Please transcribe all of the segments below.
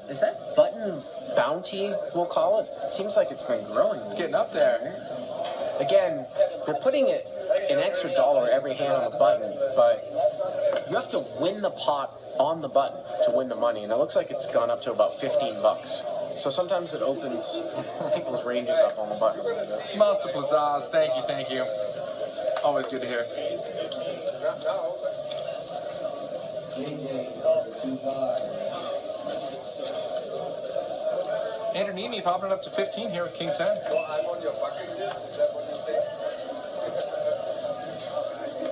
Is that button bounty, we'll call it? It seems like it's been growing. It's getting up there. Again, they're putting it an extra $1 every hand on the button, but you have to win the pot on the button to win the money, and it looks like it's gone up to about 15 bucks. So sometimes it opens people's ranges up on the button a little bit. Master Plazaz, thank you, thank you. Always good to hear. Andrew Nemi popping it up to 15 here with King 10. Well, I'm on your bucket list. Is that what you say?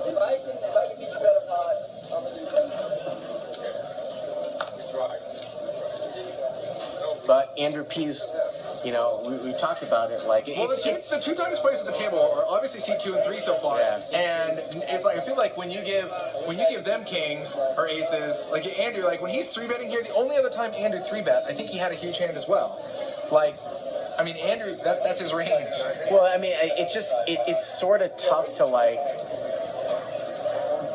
If I can teach you how to pot, I'm gonna do that. But Andrew P's, you know, we talked about it. Like, well, the two tightest players at the table are obviously seat 2 and 3 so far. Yeah. And it's like I feel like when you give them kings or aces, like Andrew, like when he's 3-betting here, the only other time Andrew 3-bet, I think he had a huge hand as well. Like, I mean, Andrew, that's his range. Well, I mean, it's sort of tough to like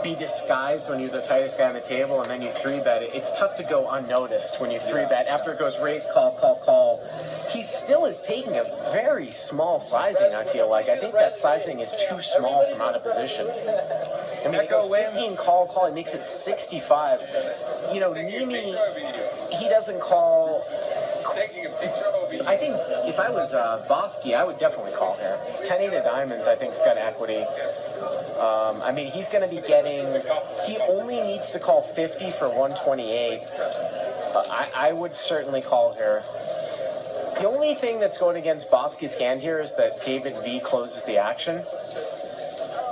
be disguised when you're the tightest guy on the table and then you 3-bet it. It's tough to go unnoticed when you 3-bet after it goes raise, call, call, call. He still is taking a very small sizing, I feel like. I think that sizing is too small from out of position. I mean, it goes 15 call, call, it makes it 65. You know, Nemi, he doesn't call. I think if I was Boski, I would definitely call here. 10-8 of diamonds, I think, has got equity. I mean, he's going to be getting. He only needs to call 50 for 128. I would certainly call here. The only thing that's going against Boski's hand here is that David V closes the action.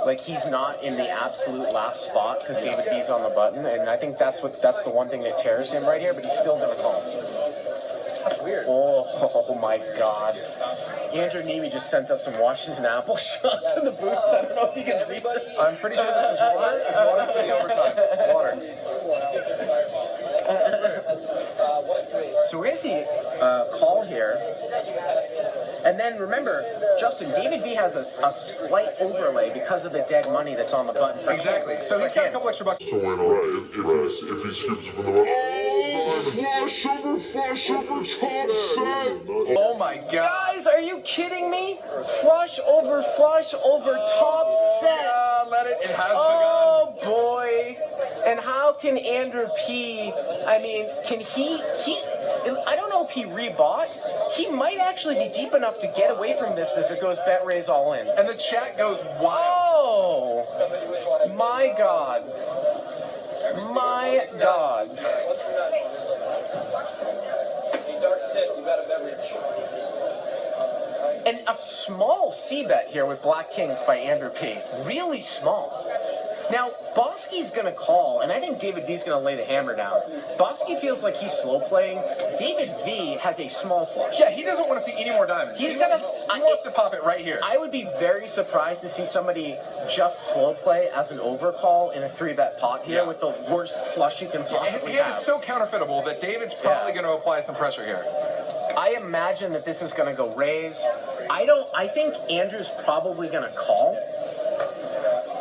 Like, he's not in the absolute last spot because David V's on the button, and I think that's the one thing that tears him right here. But he's still going to call. That's weird. Oh my God. Andrew Nemi just sent us some Washington apple shots in the booth. I don't know if you can see this. I'm pretty sure this is water. It's water for the overtime. Water. So we're going to see call here. And then remember, Justin, David V has a slight overlay because of the dead money that's on the button. For Exactly. So he's got a couple extra bucks. So if he skips it from the button. Oh, flush over, top set. Oh my God. Guys, are you kidding me? Flush over, top set. Let it. It has Oh boy. And how can Andrew P, I mean, can he, I don't know if he rebought. He might actually be deep enough to get away from this if it goes bet raise all in. And the chat goes wild. Oh, my God. My God. And a small C-bet here with Black Kings by Andrew P. Really small. Now, Boski's going to call, and I think David V's going to lay the hammer down. Boski feels like he's slow playing. David V has a small flush. Yeah, he doesn't want to see any more diamonds. He wants to pop it right here. I would be very surprised to see somebody just slow play as an overcall in a 3-bet pot here with the worst flush you can possibly His hand have. is so counterfeitable that David's probably going to apply some pressure here. I imagine that this is going to go raise. I think Andrew's probably going to call.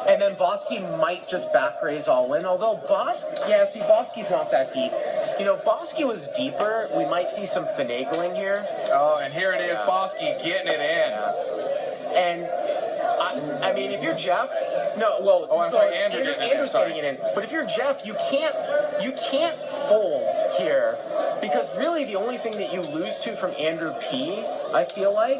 And then Boski might just back raise all in, although Boski's not that deep. You know, if Boski was deeper, we might see some finagling here. Oh, and here it is, Boski getting it in. And, I mean, if you're Jeff, Andrew's getting it in. But if you're Jeff, you can't fold here, because really the only thing that you lose to from Andrew P, I feel like,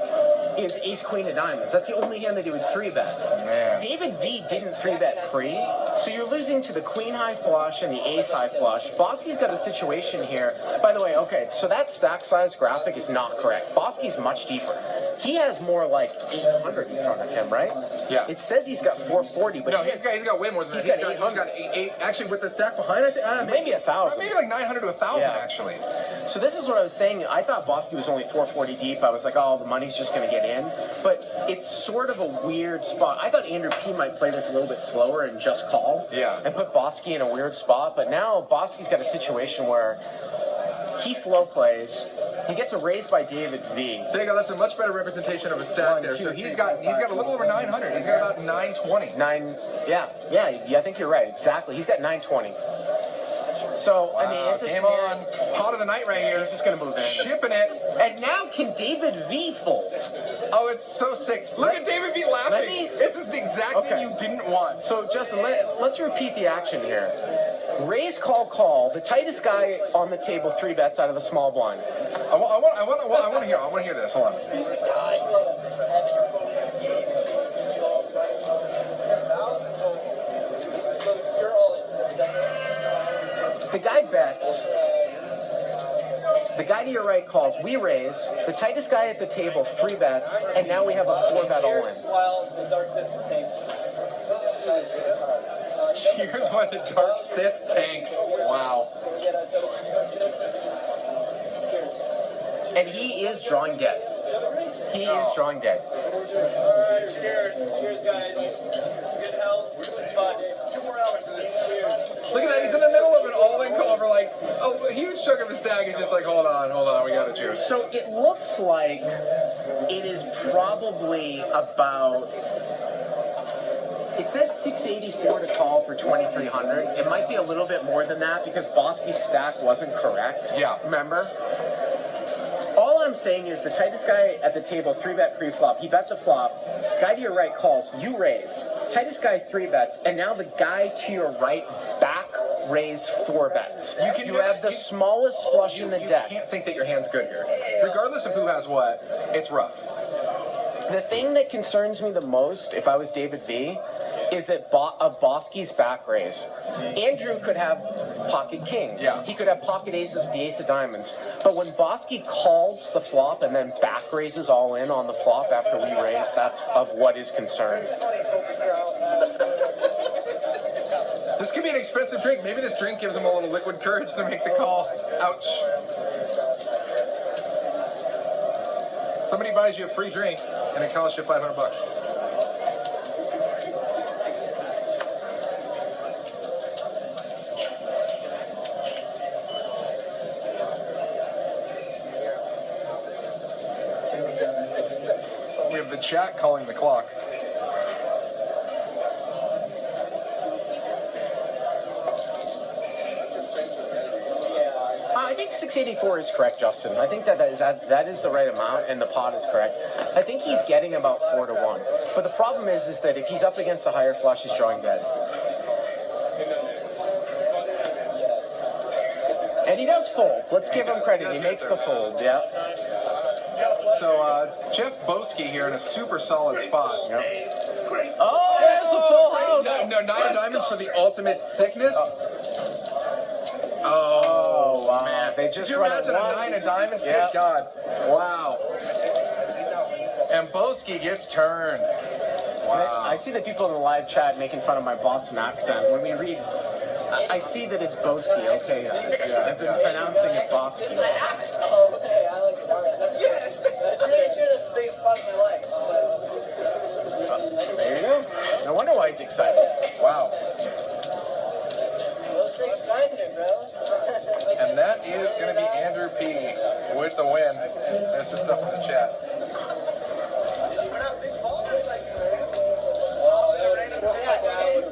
is ace queen of diamonds. That's the only hand that he would 3-bet. Man. David V didn't 3-bet pre, so you're losing to the queen high flush and the ace high flush. Boski's got a situation here. By the way, okay, so that stack size graphic is not correct. Boski's much deeper. He has more like 800 in front of him, right? Yeah. It says he's got 440, but no, he's got way more than that. He's got 800. He's got eight, actually, with the stack behind, I think maybe 1,000. Maybe like 900 to 1,000 actually. So this is what I was saying. I thought Boski was only 440 deep. I was like, oh, the money's just going to get in. But it's sort of a weird spot. I thought Andrew P might play this a little bit slower and just call. Yeah. And put Boski in a weird spot. But now Boski's got a situation where he slow plays. He gets a raise by David V. There you go. That's a much better representation of a stack there. So he's got a little over 900. He's got about 920. I think you're right. Exactly. He's got 920. So, I mean, it's a game on. Pot of the night right here. He's just going to move in. Shipping it. And now can David V fold? Oh, it's so sick. Look at David V laughing. This is the exact thing you didn't want. So, Justin, let's repeat the action here. Raise, call. The tightest guy on the table 3 bets out of the small blind. I want to hear this. Hold on. The guy bets. The guy to your right calls. We raise. The tightest guy at the table 3 bets, and now we have a 4-bet all-in. Cheers while the dark Sith tanks. Wow. And he is drawing dead. He is drawing dead. Cheers, guys. Good health. We're doing fine. 2 more hours of this. Cheers. Look at that. He's in the middle of an all-in call for like a huge chunk of his stack. He's just like, hold on. We got to cheers. So it looks like it is probably about... It says 684 to call for 2,300. It might be a little bit more than that because Boski's stack wasn't correct. Yeah. Remember? All I'm saying is the tightest guy at the table 3-bet pre-flop. He bet the flop. Guy to your right calls. You raise. Tightest guy 3 bets. And now the guy to your right back raise 4 bets. You have the smallest flush in the deck. You can't think that your hand's good here. Regardless of who has what, it's rough. The thing that concerns me the most, if I was David V, is that of Boski's back raise. Andrew could have pocket kings. Yeah. He could have pocket aces with the ace of diamonds. But when Boski calls the flop and then back raises all in on the flop after we raise, that's of what is concerned. This could be an expensive drink. Maybe this drink gives him a little liquid courage to make the call. Ouch. Somebody buys you a free drink and it costs you $500. We have the chat calling the clock. I think 684 is correct, Justin. I think that is the right amount, and the pot is correct. I think he's getting about 4 to 1. But the problem is that if he's up against a higher flush, he's drawing dead. And he does fold. Let's give him credit. He makes the fold. Yeah. So Jeff Boski here in a super solid spot. Yep. Oh, there's the full house. No, 9 of diamonds for the ultimate sickness. Oh, wow. Man, they just Did you run imagine it a 9 of diamonds? Good God. Wow. And Boski gets turned. Wow. I see the people in the live chat making fun of my Boston accent. When we read, I see that it's Boski. Okay, guys. I've been pronouncing it Boski. Oh, okay, I like it. All right, that's yes. It's really sure that's the biggest spot in my life. There you go. No wonder why he's excited. Wow. Those things find you, bro. And that is going to be Andrew P. with the win. There's the stuff in the chat. We're not big ballers like you, man.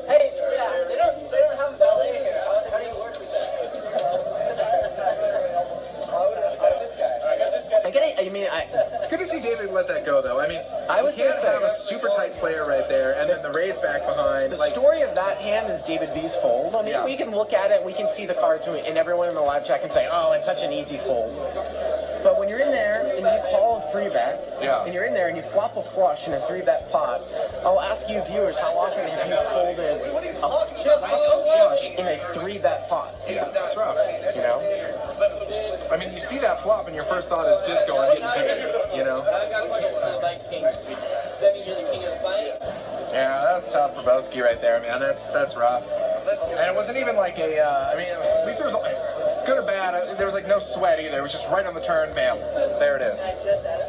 Hey, yeah, they don't have ballet here. How do you work with that? Good to see David let that go, though. I mean, I was you can't gonna say- have a super tight player right there, and then the raise back behind. The story of that hand is David V's fold. I mean, Yeah. we can look at it, we can see the cards, and everyone in the live chat can say, oh, it's such an easy fold. But when you're in there and you call a 3-bet, Yeah. and you're in there and you flop a flush in a 3-bet pot, I'll ask you viewers, how often have you folded a flush in a 3-bet pot? Yeah, that's rough. You know? I mean, you see that flop, and your first thought is disco and getting paid, you know? I got a question for the Mike King. Does that mean you're the king of the fight? Yeah, that's tough for Boski right there, man. That's rough. And it wasn't even like a, I mean, at least there was, good or bad, there was like no sweat either. It was just right on the turn, bam. There it is. I just had